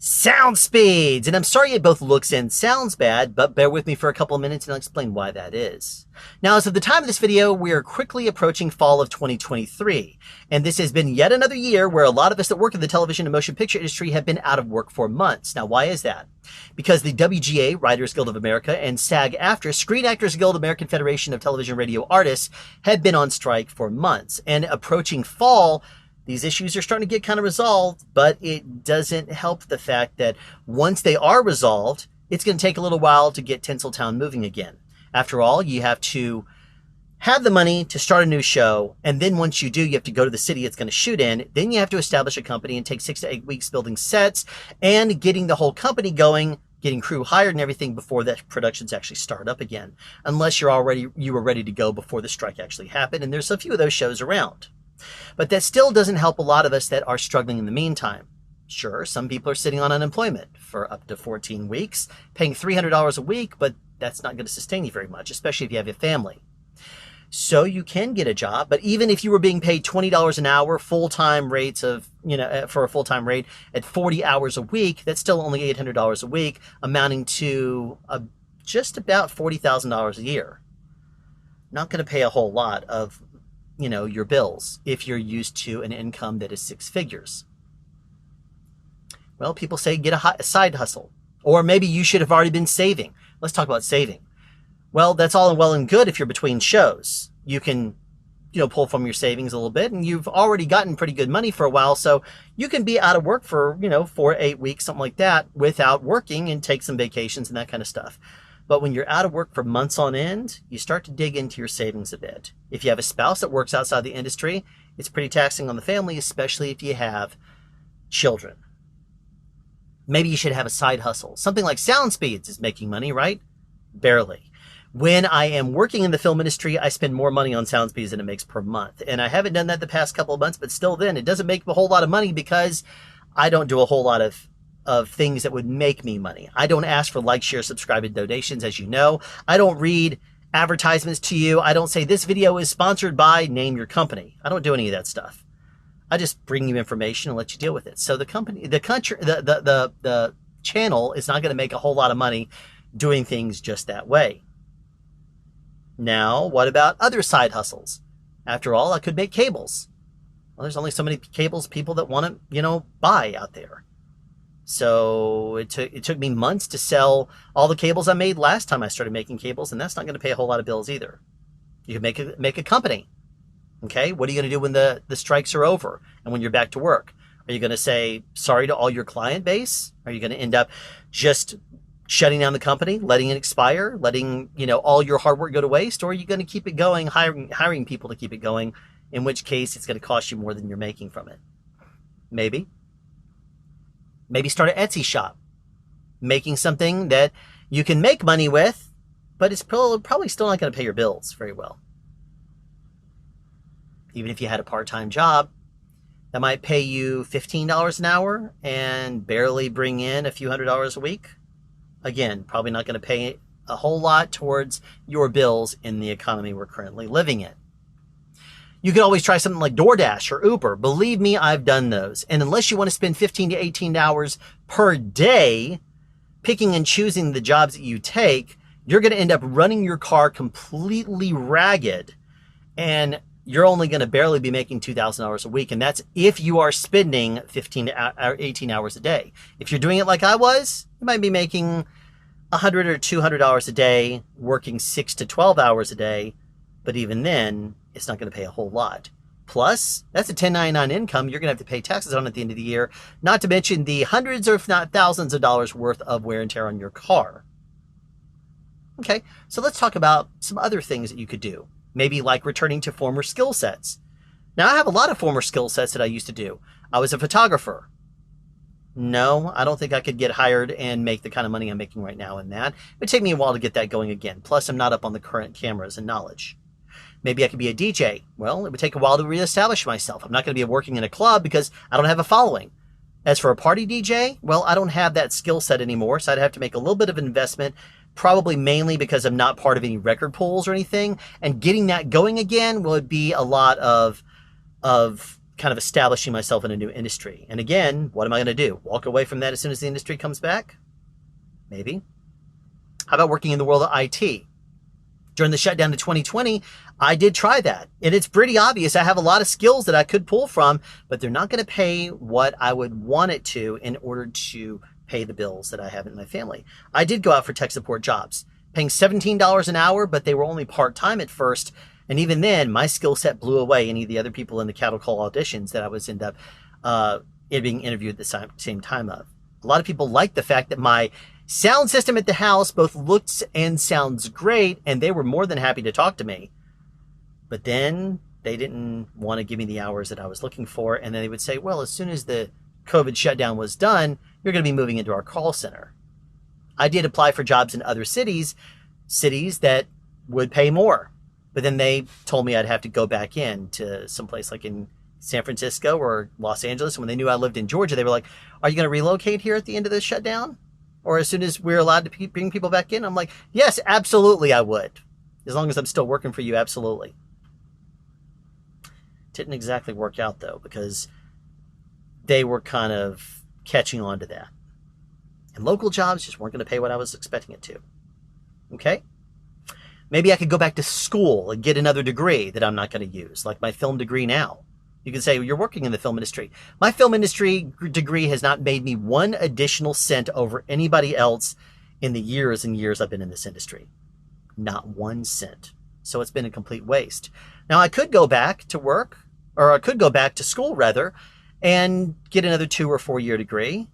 Sound speeds! And I'm sorry it both looks and sounds bad, but bear with me for a couple of minutes and I'll explain why that is. Now, as of the time of this video, we are quickly approaching fall of 2023. And this has been yet another year where a lot of us that work in the television and motion picture industry have been out of work for months. Now, why is that? Because the WGA, Writers Guild of America, and SAG-AFTRA, Screen Actors Guild, American Federation of Television and Radio Artists, had been on strike for months. And approaching fall, these issues are starting to get kind of resolved, but it doesn't help the fact that once they are resolved, it's going to take a little while to get Tinseltown moving again. After all, you have to have the money to start a new show, and then once you do, you have to go to the city it's going to shoot in. Then you have to establish a company and take 6 to 8 weeks building sets and getting the whole company going, getting crew hired and everything before that productions actually start up again. Unless you were ready to go before the strike actually happened, and there's a few of those shows around. But that still doesn't help a lot of us that are struggling in the meantime. Sure, some people are sitting on unemployment for up to 14 weeks, paying $300 a week, but that's not going to sustain you very much, especially if you have a family. So you can get a job, but even if you were being paid $20 an hour, full-time rates of, for a full-time rate at 40 hours a week, that's still only $800 a week, amounting to just about $40,000 a year. Not going to pay a whole lot of your bills if you're used to an income that is 6 figures. Well, people say get a side hustle, or maybe you should have already been saving. Let's talk about saving. Well, that's all well and good if you're between shows. You can, pull from your savings a little bit, and you've already gotten pretty good money for a while, so you can be out of work for, 4 to 8 weeks, something like that, without working and take some vacations and that kind of stuff. But when you're out of work for months on end, you start to dig into your savings a bit. If you have a spouse that works outside the industry, it's pretty taxing on the family, especially if you have children. Maybe you should have a side hustle. Something like Sound Speeds is making money, right? Barely. When I am working in the film industry, I spend more money on Sound Speeds than it makes per month. And I haven't done that the past couple of months, but still then, it doesn't make a whole lot of money because I don't do a whole lot of things that would make me money. I don't ask for like, share, subscribe, and donations, as you know. I don't read advertisements to you. I don't say this video is sponsored by, name your company. I don't do any of that stuff. I just bring you information and let you deal with it. So the channel is not going to make a whole lot of money doing things just that way. Now, what about other side hustles? After all, I could make cables. Well, there's only so many cables people that want to, buy out there. So it took me months to sell all the cables I made last time I started making cables, and that's not going to pay a whole lot of bills either. You can make a company. Okay, what are you going to do when the strikes are over and when you're back to work? Are you going to say sorry to all your client base? Are you going to end up just shutting down the company, letting it expire, letting all your hard work go to waste, or are you going to keep it going, hiring people to keep it going? In which case, it's going to cost you more than you're making from it. Maybe start an Etsy shop, making something that you can make money with, but it's probably still not going to pay your bills very well. Even if you had a part-time job, that might pay you $15 an hour and barely bring in a few $100s a week. Again, probably not going to pay a whole lot towards your bills in the economy we're currently living in. You could always try something like DoorDash or Uber. Believe me, I've done those. And unless you want to spend 15 to 18 hours per day picking and choosing the jobs that you take, you're going to end up running your car completely ragged, and you're only going to barely be making $2,000 a week. And that's if you are spending 15 to 18 hours a day. If you're doing it like I was, you might be making $100 or $200 a day, working 6 to 12 hours a day. But even then, it's not going to pay a whole lot. Plus, that's a 1099 income you're going to have to pay taxes on at the end of the year, not to mention the hundreds or if not thousands of dollars worth of wear and tear on your car. Okay, so let's talk about some other things that you could do. Maybe like returning to former skill sets. Now, I have a lot of former skill sets that I used to do. I was a photographer. No, I don't think I could get hired and make the kind of money I'm making right now in that. It would take me a while to get that going again. Plus, I'm not up on the current cameras and knowledge. Maybe I could be a DJ. Well, it would take a while to reestablish myself. I'm not going to be working in a club because I don't have a following. As for a party DJ, well, I don't have that skill set anymore, so I'd have to make a little bit of an investment, probably mainly because I'm not part of any record pools or anything. And getting that going again would be a lot of kind of establishing myself in a new industry. And again, what am I going to do? Walk away from that as soon as the industry comes back? Maybe. How about working in the world of IT? During the shutdown of 2020, I did try that. And it's pretty obvious I have a lot of skills that I could pull from, but they're not going to pay what I would want it to in order to pay the bills that I have in my family. I did go out for tech support jobs, paying $17 an hour, but they were only part-time at first. And even then, my skill set blew away any of the other people in the cattle call auditions that I was being interviewed at the same time of. A lot of people liked the fact that my sound system at the house both looks and sounds great, and they were more than happy to talk to me. But then they didn't want to give me the hours that I was looking for, and then they would say, well, as soon as the COVID shutdown was done, you're going to be moving into our call center. I did apply for jobs in other cities that would pay more. But then they told me I'd have to go back in to someplace like in San Francisco or Los Angeles. And when they knew I lived in Georgia, they were like, are you going to relocate here at the end of the shutdown? Or as soon as we're allowed to bring people back in? I'm like, yes, absolutely I would. As long as I'm still working for you, absolutely. Didn't exactly work out though, because they were kind of catching on to that. And local jobs just weren't going to pay what I was expecting it to. Okay? Maybe I could go back to school and get another degree that I'm not going to use, like my film degree now. You can say, well, you're working in the film industry. My film industry degree has not made me one additional cent over anybody else in the years and years I've been in this industry. Not 1 cent. So it's been a complete waste. Now I could go back to work, or I could go back to school rather, and get another 2 or 4 year degree.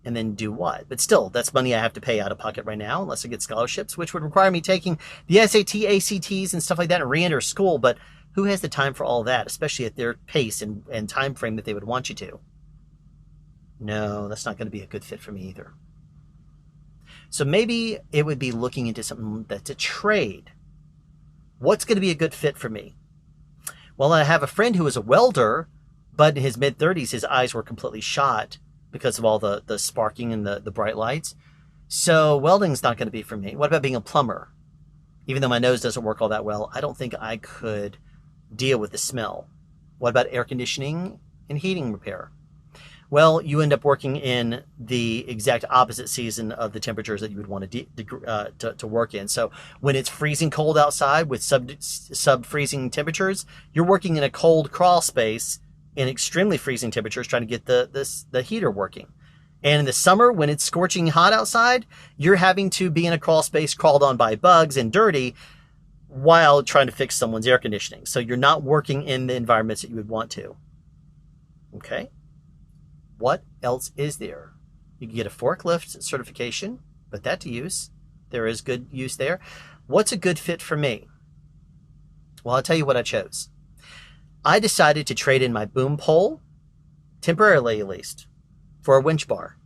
And then do what? But still, that's money I have to pay out of pocket right now, unless I get scholarships, which would require me taking the SAT, ACTs, and stuff like that and re-enter school. But who has the time for all that, especially at their pace and time frame that they would want you to? No, that's not going to be a good fit for me either. So maybe it would be looking into something that's a trade. What's going to be a good fit for me? Well, I have a friend who is a welder, but in his mid-30s, his eyes were completely shot because of all the sparking and the bright lights. So welding's not going to be for me. What about being a plumber? Even though my nose doesn't work all that well, I don't think I could deal with the smell. What about air conditioning and heating repair? Well, you end up working in the exact opposite season of the temperatures that you would want to work in. So when it's freezing cold outside with sub-freezing temperatures, you're working in a cold crawl space in extremely freezing temperatures trying to get the heater working. And in the summer, when it's scorching hot outside, you're having to be in a crawl space crawled on by bugs and dirty while trying to fix someone's air conditioning. So you're not working in the environments that you would want to. Okay. What else is there? You can get a forklift certification, put that to use. There is good use there. What's a good fit for me? Well, I'll tell you what I chose. I decided to trade in my boom pole, temporarily at least, for a winch bar.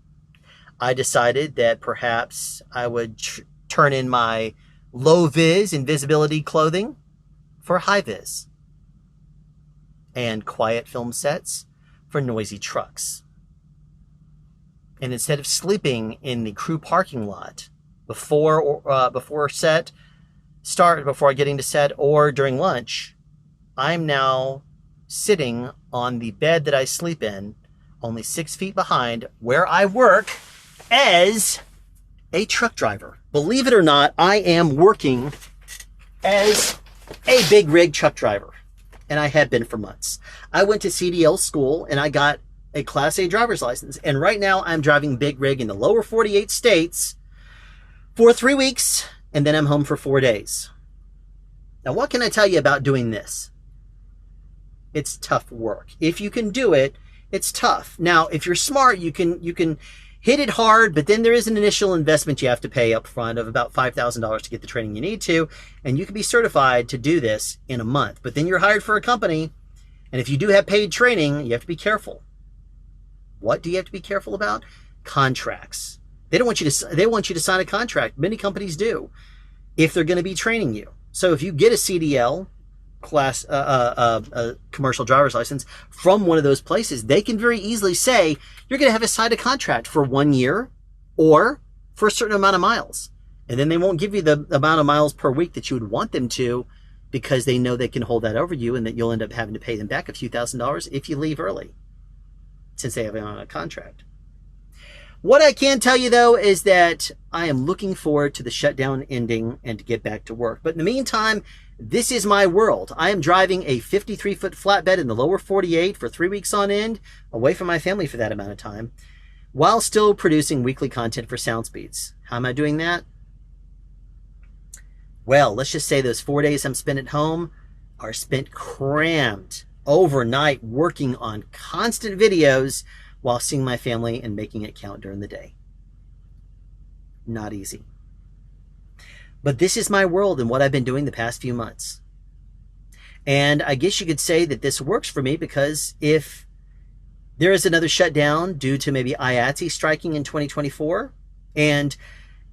I decided that perhaps I would turn in my low vis invisibility clothing for high vis, and quiet film sets for noisy trucks. And instead of sleeping in the crew parking lot before getting to set or during lunch, I'm now sitting on the bed that I sleep in, only 6 feet behind where I work as a truck driver. Believe it or not, I am working as a big rig truck driver, and I have been for months. I went to CDL school and I got a Class A driver's license, and right now I'm driving big rig in the lower 48 states for 3 weeks, and then I'm home for 4 days. Now, what can I tell you about doing this? It's tough work. If you can do it, it's tough. Now, if you're smart, you can hit it hard, but then there is an initial investment you have to pay up front of about $5,000 to get the training you need to, and you can be certified to do this in a month. But then you're hired for a company, and if you do have paid training, you have to be careful. What do you have to be careful about? Contracts. They want you to sign a contract. Many companies do, if they're going to be training you. So if you get a CDL, class a commercial driver's license from one of those places, they can very easily say you're going to have to sign a contract for 1 year or for a certain amount of miles, and then they won't give you the amount of miles per week that you would want them to, because they know they can hold that over you and that you'll end up having to pay them back a few $1,000s if you leave early, since they have it on a contract. What I can tell you, though, is that I am looking forward to the shutdown ending and to get back to work. But in the meantime, this is my world. I am driving a 53-foot flatbed in the lower 48 for 3 weeks on end, away from my family for that amount of time, while still producing weekly content for SoundSpeeds. How am I doing that? Well, let's just say those 4 days I'm spent at home are spent crammed overnight working on constant videos while seeing my family and making it count during the day. Not easy. But this is my world and what I've been doing the past few months. And I guess you could say that this works for me, because if there is another shutdown due to maybe IATSE striking in 2024, and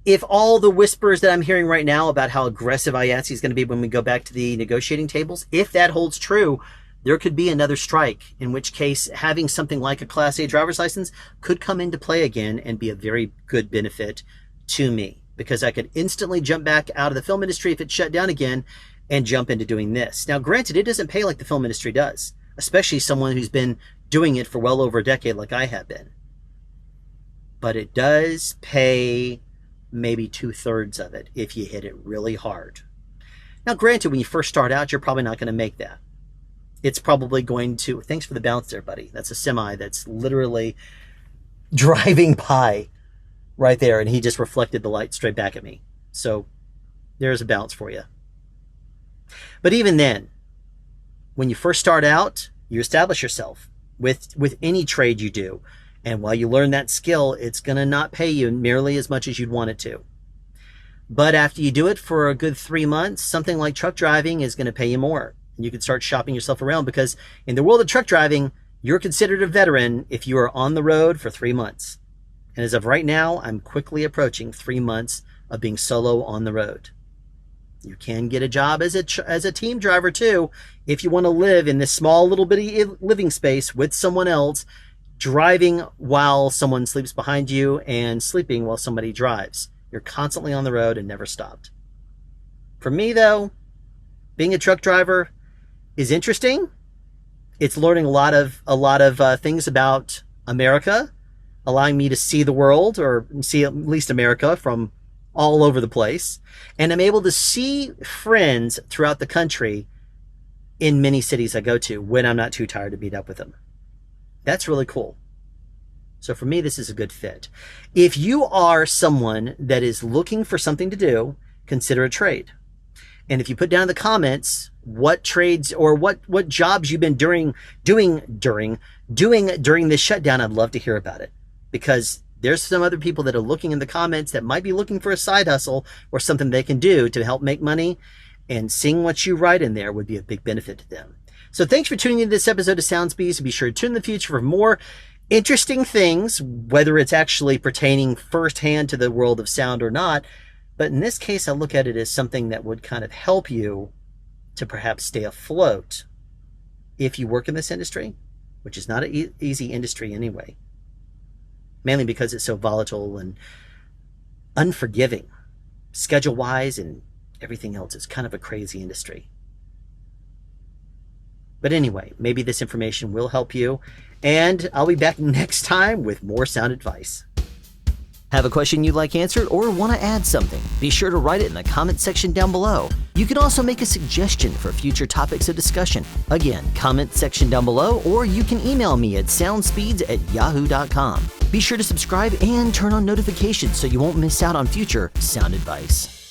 if all the whispers that I'm hearing right now about how aggressive IATSE is going to be when we go back to the negotiating tables, if that holds true, there could be another strike, in which case having something like a Class A driver's license could come into play again and be a very good benefit to me, because I could instantly jump back out of the film industry if it's shut down again and jump into doing this. Now, granted, it doesn't pay like the film industry does, especially someone who's been doing it for well over a decade like I have been. But it does pay maybe 2/3 of it if you hit it really hard. Now, granted, when you first start out, you're probably not going to make that. It's probably going to... Thanks for the bounce there, buddy. That's a semi that's literally driving by right there, and he just reflected the light straight back at me. So there's a bounce for you. But even then, when you first start out, you establish yourself with any trade you do. And while you learn that skill, it's going to not pay you nearly as much as you'd want it to. But after you do it for a good 3 months, something like truck driving is going to pay you more. You can start shopping yourself around, because in the world of truck driving, you're considered a veteran if you are on the road for 3 months. And as of right now, I'm quickly approaching 3 months of being solo on the road. You can get a job as a team driver too, if you want to live in this small little bitty living space with someone else, driving while someone sleeps behind you and sleeping while somebody drives. You're constantly on the road and never stopped. For me, though, being a truck driver is interesting. It's learning a lot of things about America, allowing me to see the world, or see at least America, from all over the place. And I'm able to see friends throughout the country in many cities I go to when I'm not too tired to meet up with them. That's really cool. So for me, this is a good fit. If you are someone that is looking for something to do, consider a trade. And if you put down in the comments what trades or what jobs you've been doing during this shutdown, I'd love to hear about it, because there's some other people that are looking in the comments that might be looking for a side hustle or something they can do to help make money, and seeing what you write in there would be a big benefit to them. So thanks for tuning into this episode of SoundSpeeds, and be sure to tune in the future for more interesting things, whether it's actually pertaining firsthand to the world of sound or not. But in this case, I look at it as something that would kind of help you to perhaps stay afloat if you work in this industry, which is not an easy industry anyway, mainly because it's so volatile and unforgiving, schedule-wise and everything else. It's kind of a crazy industry. But anyway, maybe this information will help you, and I'll be back next time with more sound advice. Have a question you'd like answered, or want to add something? Be sure to write it in the comment section down below. You can also make a suggestion for future topics of discussion. Again, comment section down below, or you can email me at soundspeeds@yahoo.com. Be sure to subscribe and turn on notifications so you won't miss out on future sound advice.